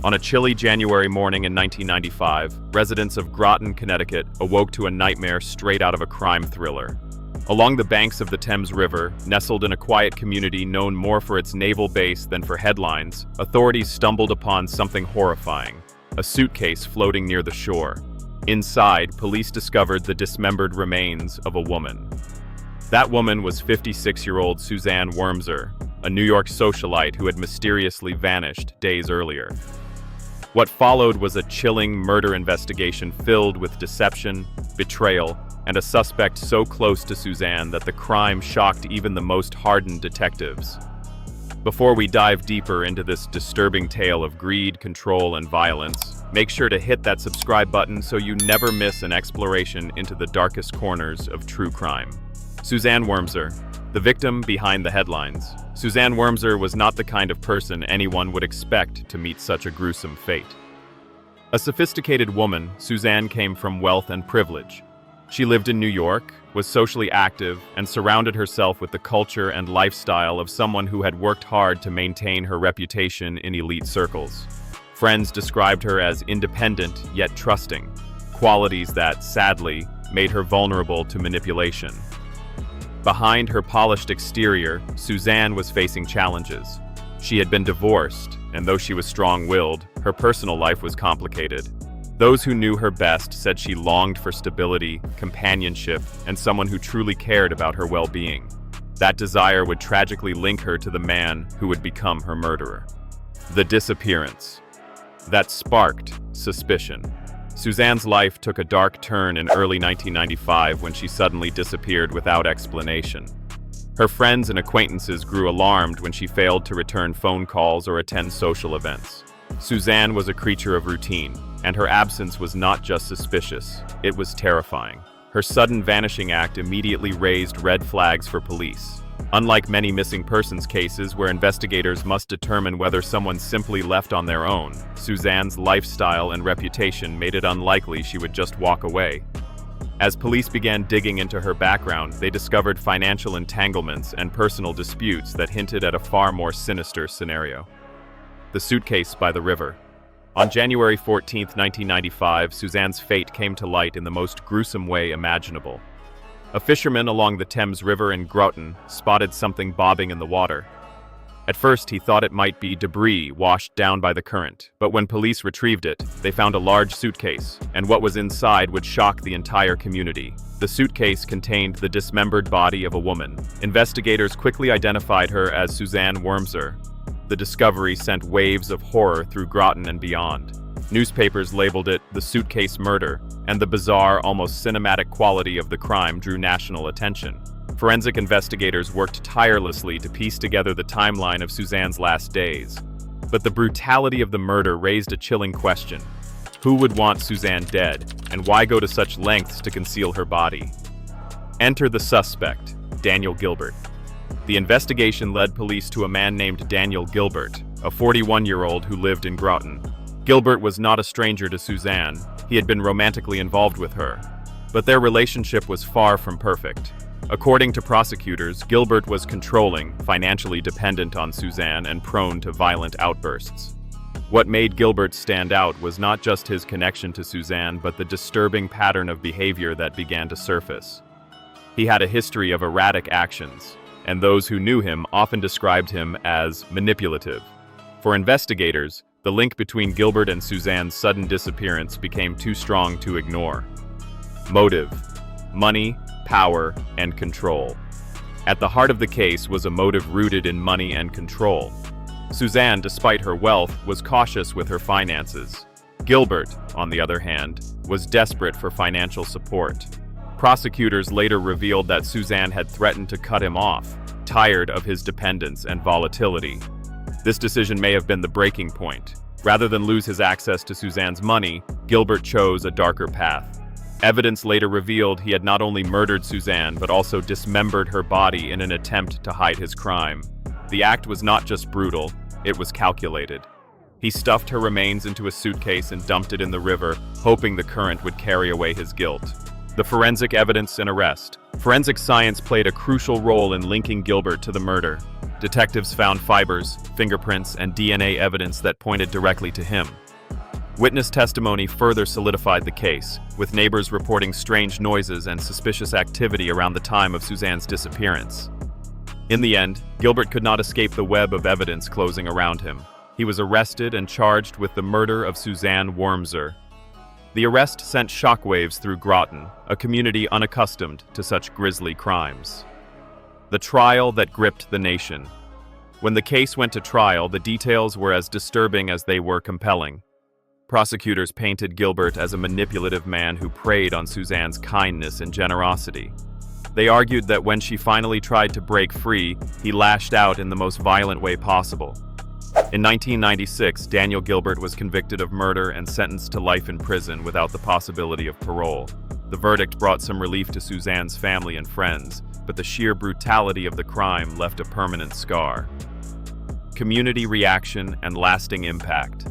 On a chilly January morning in 1995, residents of Groton, Connecticut awoke to a nightmare straight out of a crime thriller. Along the banks of the Thames River, nestled in a quiet community known more for its naval base than for headlines, authorities stumbled upon something horrifying: a suitcase floating near the shore. Inside, police discovered the dismembered remains of a woman. That woman was 56-year-old Suzanne Wormser, a New York socialite who had mysteriously vanished days earlier. What followed was a chilling murder investigation filled with deception, betrayal, and a suspect so close to Suzanne that the crime shocked even the most hardened detectives. Before we dive deeper into this disturbing tale of greed, control, and violence, make sure to hit that subscribe button so you never miss an exploration into the darkest corners of true crime. Suzanne Wormser, the victim behind the headlines. Suzanne Wormser was not the kind of person anyone would expect to meet such a gruesome fate. A sophisticated woman, Suzanne came from wealth and privilege. She lived in New York, was socially active, and surrounded herself with the culture and lifestyle of someone who had worked hard to maintain her reputation in elite circles. Friends described her as independent yet trusting, qualities that, sadly, made her vulnerable to manipulation. Behind her polished exterior, Suzanne was facing challenges. She had been divorced, and though she was strong-willed, her personal life was complicated. Those who knew her best said she longed for stability, companionship, and someone who truly cared about her well-being. That desire would tragically link her to the man who would become her murderer. The disappearance. That sparked suspicion. Suzanne's life took a dark turn in early 1995 when she suddenly disappeared without explanation. Her friends and acquaintances grew alarmed when she failed to return phone calls or attend social events. Suzanne was a creature of routine, and her absence was not just suspicious, it was terrifying. Her sudden vanishing act immediately raised red flags for police. Unlike many missing persons cases where investigators must determine whether someone simply left on their own, Suzanne's lifestyle and reputation made it unlikely she would just walk away. As police began digging into her background, they discovered financial entanglements and personal disputes that hinted at a far more sinister scenario. The suitcase by the river. On January 14, 1995, Suzanne's fate came to light in the most gruesome way imaginable. A fisherman along the Thames River in Groton spotted something bobbing in the water. At first, he thought it might be debris washed down by the current, but when police retrieved it, they found a large suitcase, and what was inside would shock the entire community. The suitcase contained the dismembered body of a woman. Investigators quickly identified her as Suzanne Wormser. The discovery sent waves of horror through Groton and beyond. Newspapers labeled it the suitcase murder, and the bizarre, almost cinematic quality of the crime drew national attention. Forensic investigators worked tirelessly to piece together the timeline of Suzanne's last days. But the brutality of the murder raised a chilling question. Who would want Suzanne dead, and why go to such lengths to conceal her body? Enter the suspect, Daniel Gilbert. The investigation led police to a man named Daniel Gilbert, a 41-year-old who lived in Groton. Gilbert was not a stranger to Suzanne. He had been romantically involved with her. But their relationship was far from perfect. According to prosecutors, Gilbert was controlling, financially dependent on Suzanne, and prone to violent outbursts. What made Gilbert stand out was not just his connection to Suzanne, but the disturbing pattern of behavior that began to surface. He had a history of erratic actions, and those who knew him often described him as manipulative. For investigators, the link between Gilbert and Suzanne's sudden disappearance became too strong to ignore. Motive: money, power, and control. At the heart of the case was a motive rooted in money and control. Suzanne, despite her wealth, was cautious with her finances. Gilbert, on the other hand, was desperate for financial support. Prosecutors later revealed that Suzanne had threatened to cut him off, tired of his dependence and volatility. This decision may have been the breaking point. Rather than lose his access to Suzanne's money, Gilbert chose a darker path. Evidence later revealed he had not only murdered Suzanne, but also dismembered her body in an attempt to hide his crime. The act was not just brutal, it was calculated. He stuffed her remains into a suitcase and dumped it in the river, hoping the current would carry away his guilt. The forensic evidence and arrest. Forensic science played a crucial role in linking Gilbert to the murder. Detectives found fibers, fingerprints, and DNA evidence that pointed directly to him. Witness testimony further solidified the case, with neighbors reporting strange noises and suspicious activity around the time of Suzanne's disappearance. In the end, Gilbert could not escape the web of evidence closing around him. He was arrested and charged with the murder of Suzanne Wormser. The arrest sent shockwaves through Groton, a community unaccustomed to such grisly crimes. The trial that gripped the nation. When the case went to trial, the details were as disturbing as they were compelling. Prosecutors painted Gilbert as a manipulative man who preyed on Suzanne's kindness and generosity. They argued that when she finally tried to break free, he lashed out in the most violent way possible. In 1996, Daniel Gilbert was convicted of murder and sentenced to life in prison without the possibility of parole. The verdict brought some relief to Suzanne's family and friends, but the sheer brutality of the crime left a permanent scar. Community reaction and lasting impact.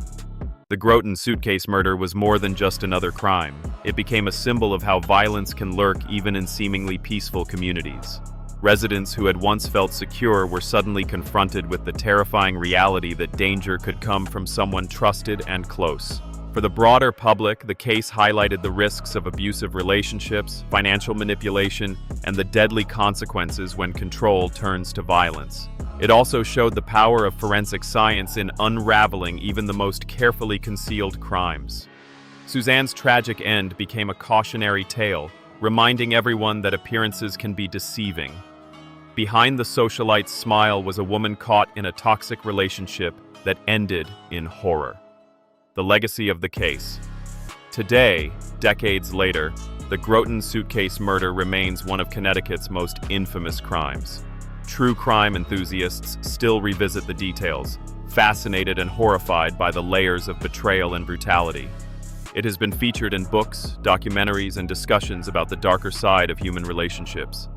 The Groton Suitcase murder was more than just another crime. It became a symbol of how violence can lurk even in seemingly peaceful communities. Residents who had once felt secure were suddenly confronted with the terrifying reality that danger could come from someone trusted and close. For the broader public, the case highlighted the risks of abusive relationships, financial manipulation, and the deadly consequences when control turns to violence. It also showed the power of forensic science in unraveling even the most carefully concealed crimes. Suzanne's tragic end became a cautionary tale, reminding everyone that appearances can be deceiving. Behind the socialite's smile was a woman caught in a toxic relationship that ended in horror. The legacy of the case. Today, decades later, the Groton Suitcase murder remains one of Connecticut's most infamous crimes. True crime enthusiasts still revisit the details, fascinated and horrified by the layers of betrayal and brutality. It has been featured in books, documentaries, and discussions about the darker side of human relationships.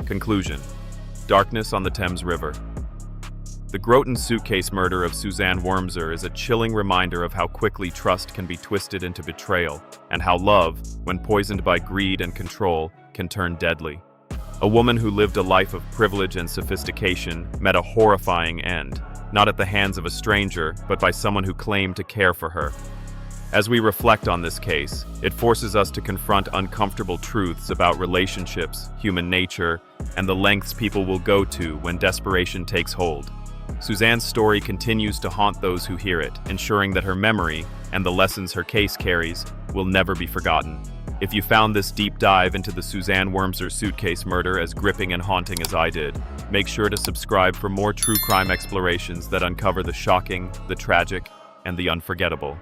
Conclusion: darkness on the Thames River. The Groton Suitcase murder of Suzanne Wormser is a chilling reminder of how quickly trust can be twisted into betrayal, and how love, when poisoned by greed and control, can turn deadly. A woman who lived a life of privilege and sophistication met a horrifying end, not at the hands of a stranger, but by someone who claimed to care for her. As we reflect on this case, it forces us to confront uncomfortable truths about relationships, human nature, and the lengths people will go to when desperation takes hold. Suzanne's story continues to haunt those who hear it, ensuring that her memory, and the lessons her case carries, will never be forgotten. If you found this deep dive into the Suzanne Wormser suitcase murder as gripping and haunting as I did, make sure to subscribe for more true crime explorations that uncover the shocking, the tragic, and the unforgettable.